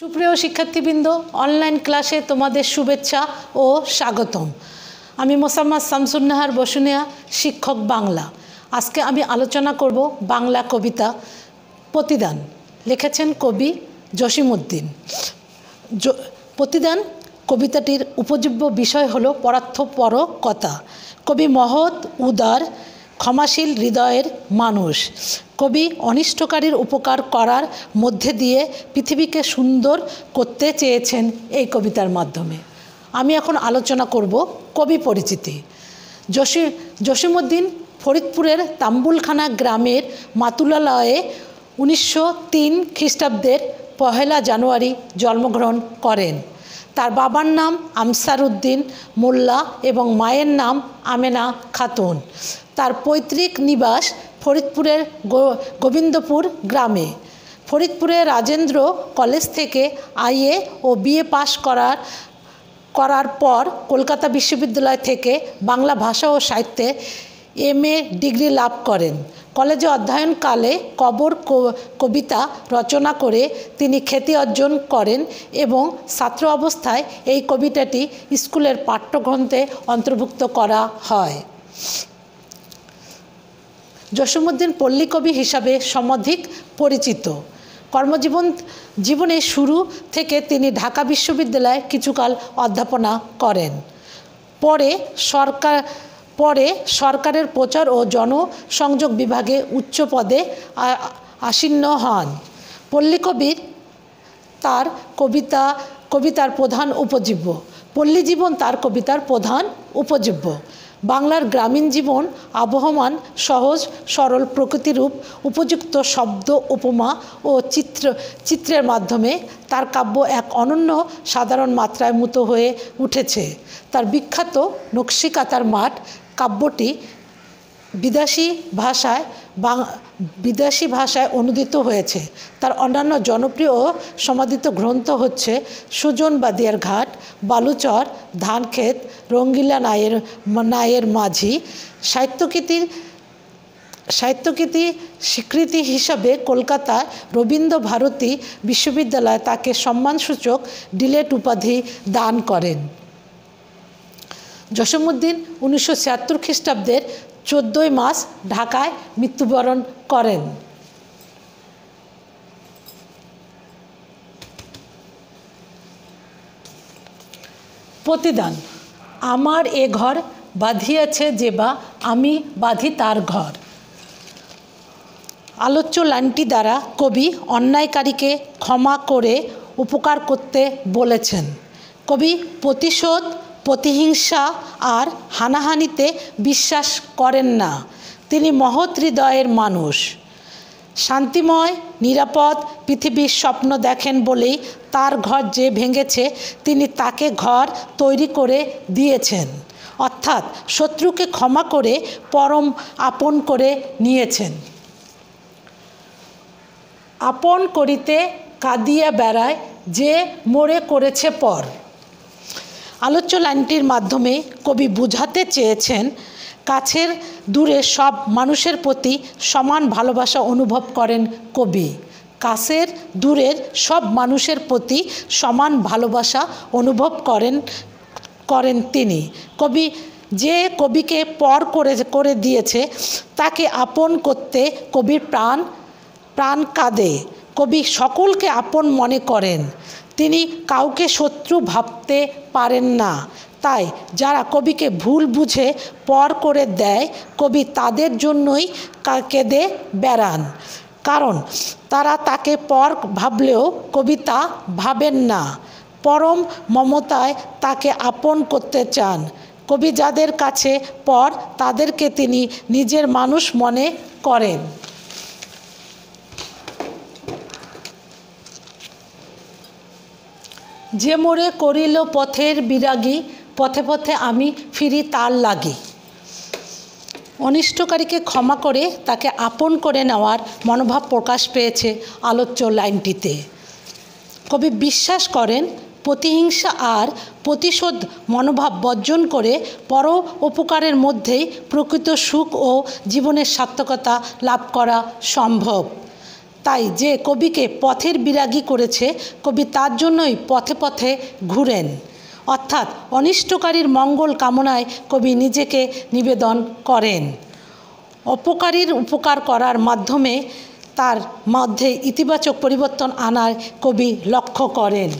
সুপ্রিয় শিক্ষার্থীবৃন্দ, অনলাইন ক্লাসে তোমাদের শুভেচ্ছা ও স্বাগতম। আমি মোসাম্মদ শামসুন্নাহার বসুনিয়া, শিক্ষক বাংলা। আজকে আমি আলোচনা করব বাংলা কবিতা প্রতিদান। লিখেছেন কবি জসিমউদ্দিন। প্রতিদান কবিতাটির উপজীব্য বিষয় হলো পরার্থপরকতা। কবি মহৎ, উদার, ক্ষমাশীল হৃদয়ের মানুষ। কবি অনিষ্টকারীর উপকার করার মধ্যে দিয়ে পৃথিবীকে সুন্দর করতে চেয়েছেন এই কবিতার মাধ্যমে। আমি এখন আলোচনা করব কবি পরিচিতি। জসিমউদ্দিন ফরিদপুরের তাম্বুলখানা গ্রামের মাতুলালয়ে 1903 খ্রিস্টাব্দের 1 জানুয়ারি জন্মগ্রহণ করেন। তার বাবার নাম আমসার উদ্দিন মোল্লা এবং মায়ের নাম আমেনা খাতুন। তার পৈতৃক নিবাস ফরিদপুরের গোবিন্দপুর গ্রামে। ফরিদপুরে রাজেন্দ্র কলেজ থেকে আইএ ও বিএ পাশ করার পর কলকাতা বিশ্ববিদ্যালয় থেকে বাংলা ভাষা ও সাহিত্যে এমএ ডিগ্রি লাভ করেন। কলেজে অধ্যয়নকালে কবিতা রচনা করে তিনি খ্যাতি অর্জন করেন এবং ছাত্র অবস্থায় এই কবিতাটি স্কুলের পাঠ্যগ্রন্থে অন্তর্ভুক্ত করা হয়। জসিমউদ্দিন পল্লী কবি হিসাবে সমধিক পরিচিত। জীবনের শুরু থেকে তিনি ঢাকা বিশ্ববিদ্যালয়ে কিছুকাল অধ্যাপনা করেন। পরে সরকারের প্রচার ও জনসংযোগ বিভাগে উচ্চ পদে আসীন হন। পল্লীকবির তার কবিতার প্রধান উপজীব্য। পল্লী জীবন তার কবিতার প্রধান উপজীব্য। বাংলার গ্রামীণ জীবন আবহমান, সহজ সরল প্রকৃতিরূপ, উপযুক্ত শব্দ, উপমা ও চিত্রের মাধ্যমে তার কাব্য এক অনন্য সাধারণ মাত্রায় মূত হয়ে উঠেছে। তার বিখ্যাত নকশিকাঁথার মাঠ কাব্যটি বিদেশি ভাষায় অনুদিত হয়েছে। তার অন্যান্য জনপ্রিয় ও সমাদিত গ্রন্থ হচ্ছে সুজন বাদিয়ার ঘাট, বালুচর, ধানক্ষেত, রঙ্গিলা নায়ের মাঝি। সাহিত্যকৃতি স্বীকৃতি হিসাবে কলকাতার রবীন্দ্রভারতী বিশ্ববিদ্যালয় তাকে সম্মানসূচক ডিলেট উপাধি দান করেন। জসিমউদ্দিন 1976 খ্রিস্টাব্দের 14 মার্চ ঢাকায় মৃত্যুবরণ করেন। প্রতিদান। আমার এ ঘর বাঁধিয়াছে যে বা আমি বাঁধি তার ঘর। আলোচ্য লাইনটি দ্বারা কবি অন্যায়কারীকে ক্ষমা করে উপকার করতে বলেছেন। কবি প্রতিশোধ, প্রতিহিংসা আর হানাহানিতে বিশ্বাস করেন না। তিনি মহৎ হৃদয়ের মানুষ। শান্তিময় নিরাপদ পৃথিবীর স্বপ্ন দেখেন বলেই তার ঘর যে ভেঙেছে তিনি তাকে ঘর তৈরি করে দিয়েছেন। অর্থাৎ শত্রুকে ক্ষমা করে পরম আপন করে নিয়েছেন। আপন করিতে কাঁদিয়া বেড়ায় যে মোরে করেছে পর। আলোচ্য লাইনটির মাধ্যমে কবি বুঝাতে চেয়েছেন কাছের দূরে সব মানুষের প্রতি সমান ভালোবাসা অনুভব করেন কবি। কাছের দূরের সব মানুষের প্রতি সমান ভালোবাসা অনুভব করেন তিনি। কবি যে কবিকে পর করে দিয়েছে তাকে আপন করতে কবির প্রাণ কাঁদে। কবি সকলকে আপন মনে করেন। তিনি কাউকে শত্রু ভাবতে পারেন না। তাই যারা কবিকে ভুল বুঝে পর করে দেয় কবি তাদের জন্যই কেঁদে বেড়ান। কারণ তারা তাকে পর ভাবলেও কবি তা ভাবেন না। পরম মমতায় তাকে আপন করতে চান। কবি যাদের কাছে পর তাদেরকে তিনি নিজের মানুষ মনে করেন। যে মোরে করিল পথের বিরাগী, পথে পথে আমি ফিরি তার লাগি। অনিষ্টকারীকে ক্ষমা করে তাকে আপন করে নেওয়ার মনোভাব প্রকাশ পেয়েছে আলোচ্য লাইনটিতে। কবি বিশ্বাস করেন প্রতিহিংসা আর প্রতিশোধ মনোভাব বর্জন করে পর উপকারের মধ্যেই প্রকৃত সুখ ও জীবনের সার্থকতা লাভ করা সম্ভব। তাই যে কবিকে পথের বিরাগী করেছে, কবি তার জন্যই পথে পথে ঘুরেন। অর্থাৎ অনিষ্টকারীর মঙ্গল কামনায় কবি নিজেকে নিবেদন করেন। অপকারীর উপকার করার মাধ্যমে তার মধ্যে ইতিবাচক পরিবর্তন আনার কবি লক্ষ্য করেন।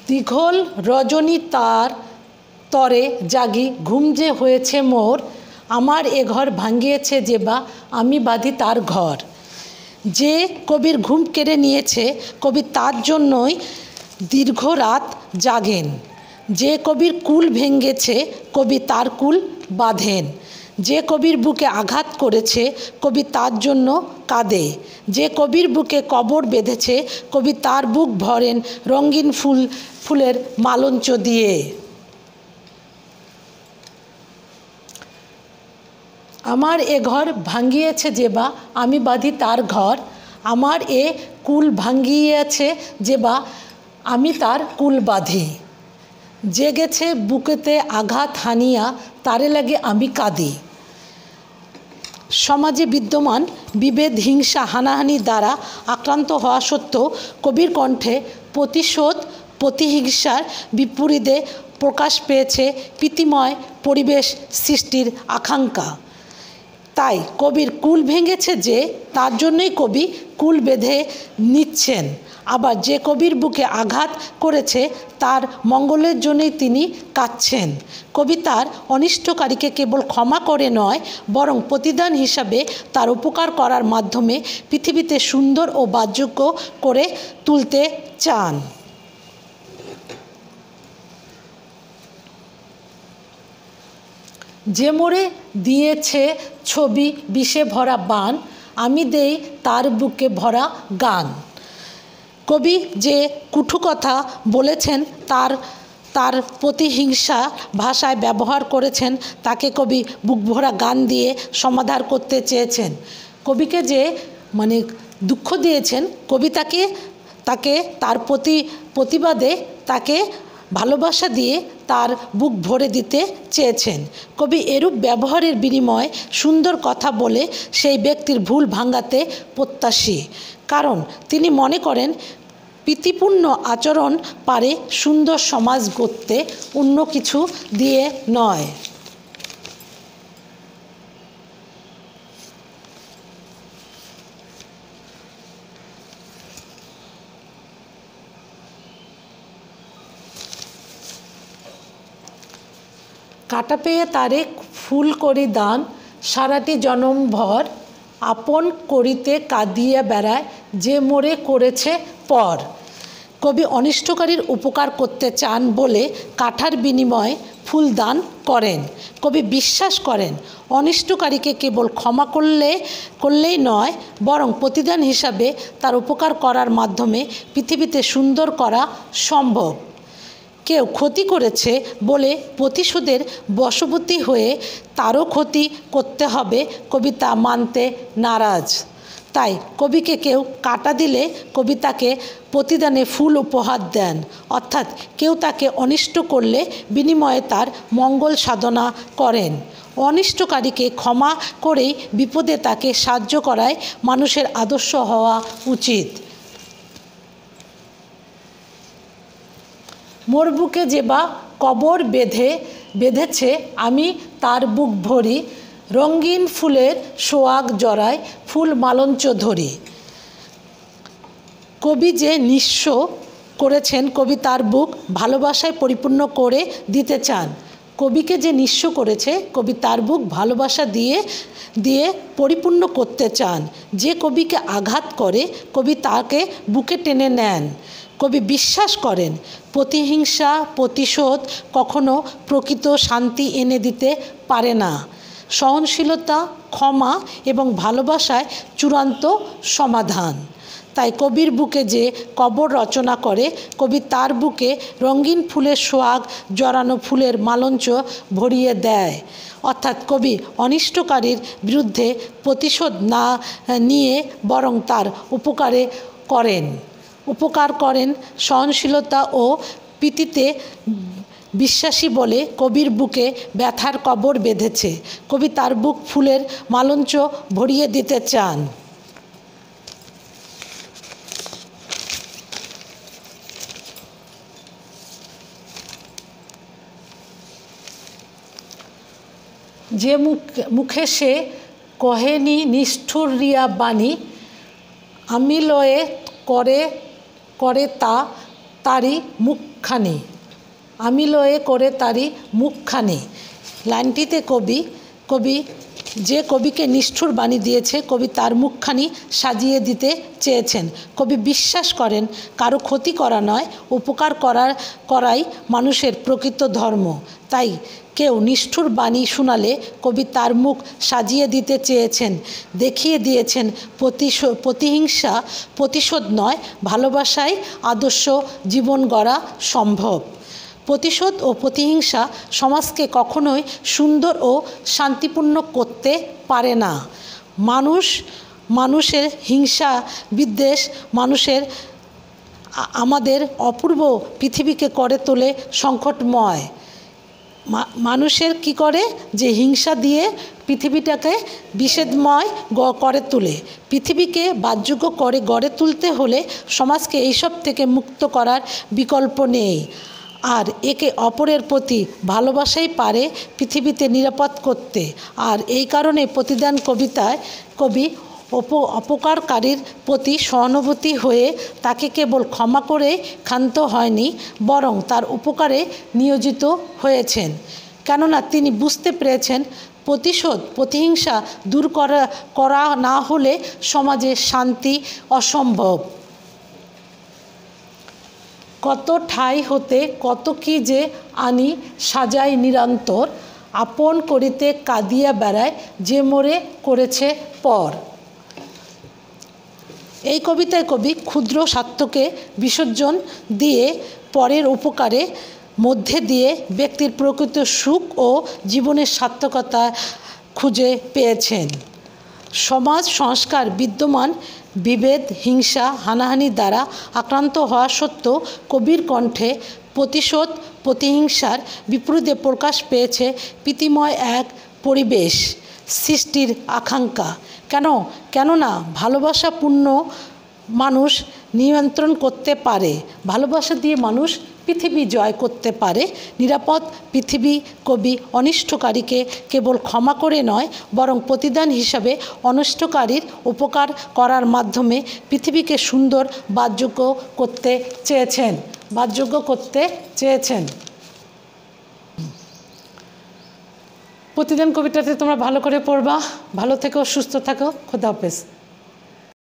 দীঘল রজনী তার তরে জাগি, ঘুম যে হয়েছে মোর, আমার এ ঘর ভাঙিয়েছে যে বা, আমি বাঁধি তার ঘর। যে কবির ঘুম কেড়ে নিয়েছে, কবি তার জন্যই দীর্ঘ রাত জাগেন। যে কবির কুল ভেঙেছে, কবি তার কুল বাঁধেন। যে কবির বুকে আঘাত করেছে, কবি তার জন্য কাঁদে। যে কবির বুকে কবর বেঁধেছে, কবি তার বুক ভরেন রঙিন ফুলের মালঞ্চ দিয়ে। আমার এ ঘর ভাঙিয়েছে যে বা, আমি বাঁধি তার ঘর। আমার এ কুল ভাঙিয়েছে যে বা, আমি তার কুল বাঁধি। যে গেছে বুকেতে আঘাত হানিয়া, তারে লাগে আমি কাঁদি। সমাজে বিদ্যমান বিভেদ, হিংসা, হানাহানি দ্বারা আক্রান্ত হওয়া সত্ত্বেও কবির কণ্ঠে প্রতিশোধ, প্রতিহিংসার বিপরীতে প্রকাশ পেয়েছে প্রীতিময় পরিবেশ সৃষ্টির আকাঙ্ক্ষা। তাই কবির কুল ভেঙেছে যে, তার জন্যই কবি কুল বেঁধে নিচ্ছেন। আবার যে কবির বুকে আঘাত করেছে, তার মঙ্গলের জন্যই তিনি কাঁদছেন। কবি তার অনিষ্টকারীকে কেবল ক্ষমা করে নয়, বরং প্রতিদান হিসাবে তার উপকার করার মাধ্যমে পৃথিবীতে সুন্দর ও বাসযোগ্য করে তুলতে চান। যে মোরে দিয়েছে ছবি বিষে ভরা বান, আমি দেই তার বুকে ভরা গান। কবি যে কুঠু কথা বলেছেন, তার প্রতিহিংসা ভাষায় ব্যবহার করেছেন, তাকে কবি বুক ভরা গান দিয়ে সমাধান করতে চেয়েছেন। কবিকে যে দুঃখ দিয়েছেন, কবি তাকে তার প্রতিবাদে তাকে ভালোবাসা দিয়ে তার বুক ভরে দিতে চেয়েছেন। কবি এরূপ ব্যবহারের বিনিময়ে সুন্দর কথা বলে সেই ব্যক্তির ভুল ভাঙাতে প্রত্যাশী। কারণ তিনি মনে করেন প্রীতিপূর্ণ আচরণ পারে সুন্দর সমাজ গড়তে, অন্য কিছু দিয়ে নয়। কাটা পেয়ে তারে ফুল করি দান, সারাটি জনম ভর, আপন করিতে কাঁদিয়া বেড়ায়, যে মোরে করেছে পর। কবি অনিষ্টকারীর উপকার করতে চান বলে কাঠার বিনিময়ে ফুল দান করেন। কবি বিশ্বাস করেন অনিষ্টকারীকে কেবল ক্ষমা করলেই নয়, বরং প্রতিদান হিসাবে তার উপকার করার মাধ্যমে পৃথিবীতে সুন্দর করা সম্ভব। কেউ ক্ষতি করেছে বলে প্রতিশোধের বশবর্তী হয়ে তারও ক্ষতি করতে হবে, কবি তা মানতে নারাজ। তাই কবিকে কেউ কাটা দিলে কবি তাকে প্রতিদানে ফুল উপহার দেন। অর্থাৎ কেউ তাকে অনিষ্ট করলে বিনিময়ে তার মঙ্গল সাধনা করেন। অনিষ্টকারীকে ক্ষমা করেই বিপদে তাকে সাহায্য করাই মানুষের আদর্শ হওয়া উচিত। মোর বুকে যে বা কবর বেঁধেছে, আমি তার বুক ভরি, রঙিন ফুলের সোয়াগ জড়ায়, ফুল মালঞ্চ ধরি। কবি যে নিঃস্ব করেছেন, কবি তার বুক ভালোবাসায় পরিপূর্ণ করে দিতে চান। কবিকে যে নিঃস্ব করেছে, কবি তার বুক ভালোবাসা দিয়ে পরিপূর্ণ করতে চান। যে কবিকে আঘাত করে, কবি তাকে বুকে টেনে নেন। কবি বিশ্বাস করেন প্রতিহিংসা, প্রতিশোধ কখনো প্রকৃত শান্তি এনে দিতে পারে না। সহনশীলতা, ক্ষমা এবং ভালোবাসায় চূড়ান্ত সমাধান। তাই কবির বুকে যে কবর রচনা করে, কবি তার বুকে রঙিন ফুলের সোহাগ জড়ানো ফুলের মালঞ্চ ভরিয়ে দেয়। অর্থাৎ কবি অনিষ্টকারীর বিরুদ্ধে প্রতিশোধ না নিয়ে বরং তার উপকার করেন, সহনশীলতা ও প্রীতিতে বিশ্বাসী বলে কবির বুকে ব্যথার কবর বেঁধেছে। কবি তার বুক ফুলের মালঞ্চ ভরিয়ে দিতে চান। যে মুখে সে কহেনি নিষ্ঠুর রিয়া বাণী, আমি লয়ে করে তারি মুখখানি, আমি লয়ে করে তারি মুখখানি। লাইনটিতে কবি যে কবিকে নিষ্ঠুর বাণী দিয়েছে, কবি তার মুখখানি সাজিয়ে দিতে চেয়েছেন। কবি বিশ্বাস করেন কারো ক্ষতি করা নয়, উপকার করাই মানুষের প্রকৃত ধর্ম। তাই কেউ নিষ্ঠুর বাণী শোনালে কবি তার মুখ সাজিয়ে দিতে চেয়েছেন, দেখিয়ে দিয়েছেন প্রতিহিংসা প্রতিশোধ নয়, ভালোবাসায় আদর্শ জীবন গড়া সম্ভব। প্রতিশোধ ও প্রতিহিংসা সমাজকে কখনোই সুন্দর ও শান্তিপূর্ণ করতে পারে না। মানুষের হিংসা বিদ্বেষ আমাদের অপূর্ব পৃথিবীকে করে তোলে সংকটময়। মানুষের কি করে যে হিংসা দিয়ে পৃথিবীটাকে বিষেদময় করে তোলে। পৃথিবীকে বাসযোগ্য করে গড়ে তুলতে হলে সমাজকে এইসব থেকে মুক্ত করার বিকল্প নেই। আর একে অপরের প্রতি ভালোবাসাই পারে পৃথিবীতে নিরাপদ করতে। আর এই কারণে প্রতিদান কবিতায় কবি অপকারকারীর প্রতি সহানুভূতি হয়ে তাকে কেবল ক্ষমা করে ক্ষান্ত হয়নি, বরং তার উপকারে নিয়োজিত হয়েছেন। কেননা তিনি বুঝতে পেরেছেন প্রতিশোধ প্রতিহিংসা দূর করা না হলে সমাজে শান্তি অসম্ভব। কত ঠাই হতে কত কি যে আনি সাজাই নিরন্তর, আপন করিতে কাঁদিয়া বেড়ায় যে মোরে করেছে পর। এই কবিতায় কবি ক্ষুদ্র স্বার্থকে বিসর্জন দিয়ে পরের উপকারে মধ্যে দিয়ে ব্যক্তির প্রকৃত সুখ ও জীবনের সার্থকতা খুঁজে পেয়েছেন। সমাজ সংস্কার বিদ্যমান বিভেদ হিংসা হানাহানি দ্বারা আক্রান্ত হওয়া সত্ত্বেও কবির কণ্ঠে প্রতিশোধ প্রতিহিংসার বিপরীতে প্রকাশ পেয়েছে প্রীতিময় এক পরিবেশ সৃষ্টির আকাঙ্ক্ষা। কেননা ভালোবাসাপূর্ণ মানুষ নিয়ন্ত্রণ করতে পারে, ভালোবাসা দিয়ে মানুষ পৃথিবী জয় করতে পারে। নিরাপদ পৃথিবী কবি অনিষ্টকারীকে কেবল ক্ষমা করে নয়, বরং প্রতিদান হিসাবে অনিষ্টকারীর উপকার করার মাধ্যমে পৃথিবীকে সুন্দর বাসযোগ্য করতে চেয়েছেন। প্রতিদিন কবিতাতে তোমরা ভালো করে পড়বা। ভালো থেকো, সুস্থ থাকো। খোদা হাফেজ।